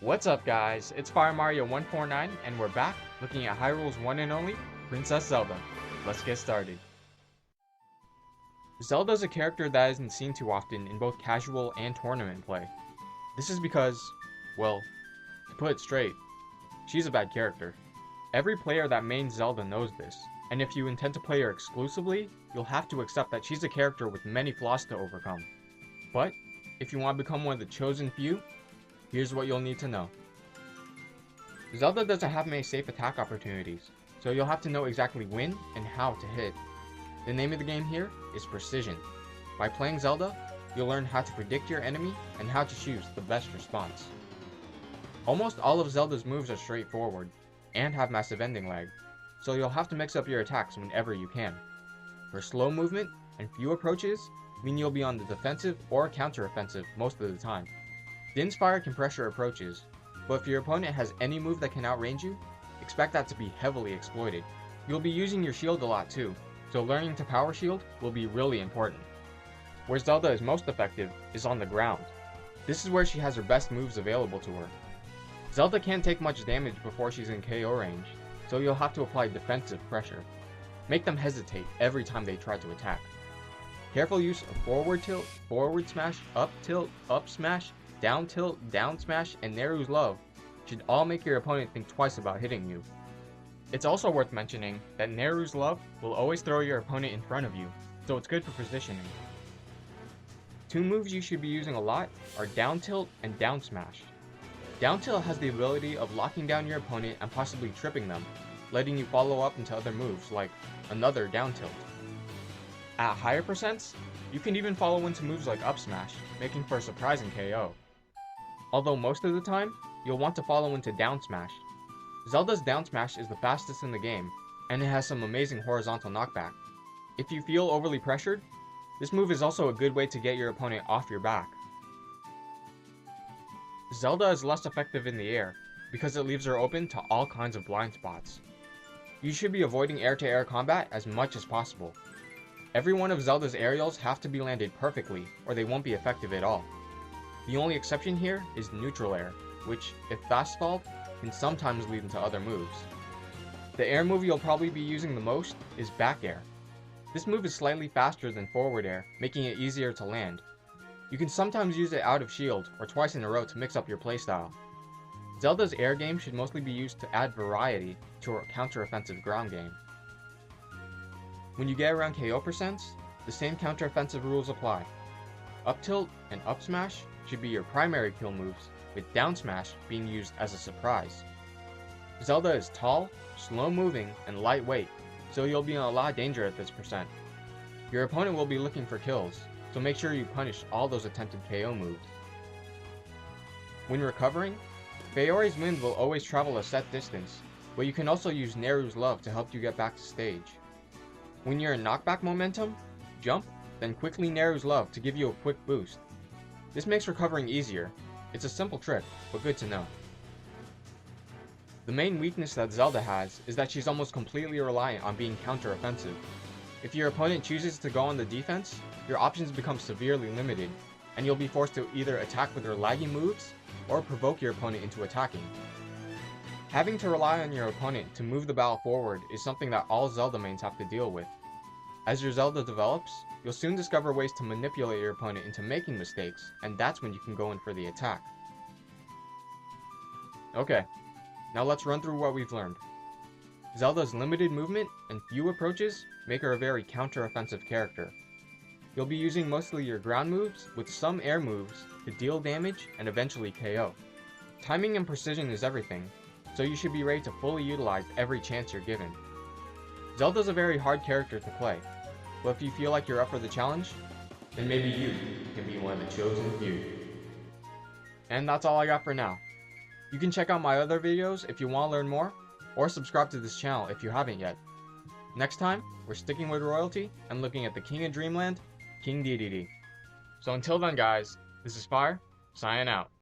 What's up guys, it's Fire Mario 149 and we're back looking at Hyrule's one and only Princess Zelda. Let's get started. Zelda is a character that isn't seen too often in both casual and tournament play. This is because, well, to put it straight, she's a bad character. Every player that mains Zelda knows this, and if you intend to play her exclusively, you'll have to accept that she's a character with many flaws to overcome. But, if you want to become one of the chosen few, here's what you'll need to know. Zelda doesn't have many safe attack opportunities, so you'll have to know exactly when and how to hit. The name of the game here is precision. By playing Zelda, you'll learn how to predict your enemy and how to choose the best response. Almost all of Zelda's moves are straightforward, and have massive ending lag, so you'll have to mix up your attacks whenever you can. Her slow movement and few approaches mean you'll be on the defensive or counter-offensive most of the time. Din's Fire can pressure approaches, but if your opponent has any move that can outrange you, expect that to be heavily exploited. You'll be using your shield a lot too, so learning to power shield will be really important. Where Zelda is most effective is on the ground. This is where she has her best moves available to her. Zelda can't take much damage before she's in KO range, so you'll have to apply defensive pressure. Make them hesitate every time they try to attack. Careful use of forward tilt, forward smash, up smash, down tilt, down smash, and Neru's Love should all make your opponent think twice about hitting you. It's also worth mentioning that Neru's Love will always throw your opponent in front of you, so it's good for positioning. Two moves you should be using a lot are down tilt and down smash. Down tilt has the ability of locking down your opponent and possibly tripping them, letting you follow up into other moves like another down tilt. At higher percents, you can even follow into moves like up smash, making for a surprising KO. Although most of the time, you'll want to follow into down smash. Zelda's down smash is the fastest in the game, and it has some amazing horizontal knockback. If you feel overly pressured, this move is also a good way to get your opponent off your back. Zelda is less effective in the air, because it leaves her open to all kinds of blind spots. You should be avoiding air-to-air combat as much as possible. Every one of Zelda's aerials have to be landed perfectly, or they won't be effective at all. The only exception here is neutral air, which, if fast stalled, can sometimes lead into other moves. The air move you'll probably be using the most is back air. This move is slightly faster than forward air, making it easier to land. You can sometimes use it out of shield, or twice in a row to mix up your playstyle. Zelda's air game should mostly be used to add variety to her counter-offensive ground game. When you get around KO percents, the same counter-offensive rules apply. Up tilt and up smash should be your primary kill moves, with down smash being used as a surprise. Zelda is tall, slow moving, and lightweight, so you'll be in a lot of danger at this percent. Your opponent will be looking for kills, so make sure you punish all those attempted KO moves. When recovering, Faori's wind will always travel a set distance, but you can also use Neru's Love to help you get back to stage. When you're in knockback momentum, jump, then quickly Neru's Love to give you a quick boost. This makes recovering easier. It's a simple trick, but good to know. The main weakness that Zelda has is that she's almost completely reliant on being counter-offensive. If your opponent chooses to go on the defense, your options become severely limited, and you'll be forced to either attack with her laggy moves, or provoke your opponent into attacking. Having to rely on your opponent to move the battle forward is something that all Zelda mains have to deal with. As your Zelda develops, you'll soon discover ways to manipulate your opponent into making mistakes, and that's when you can go in for the attack. Okay, now let's run through what we've learned. Zelda's limited movement and few approaches make her a very counter-offensive character. You'll be using mostly your ground moves with some air moves to deal damage and eventually KO. Timing and precision is everything, so you should be ready to fully utilize every chance you're given. Zelda's a very hard character to play, but if you feel like you're up for the challenge, then maybe you can be one of the chosen few. And that's all I got for now. You can check out my other videos if you want to learn more, or subscribe to this channel if you haven't yet. Next time, we're sticking with royalty and looking at the King of Dreamland, King Dedede. So until then guys, this is Fire, signing out.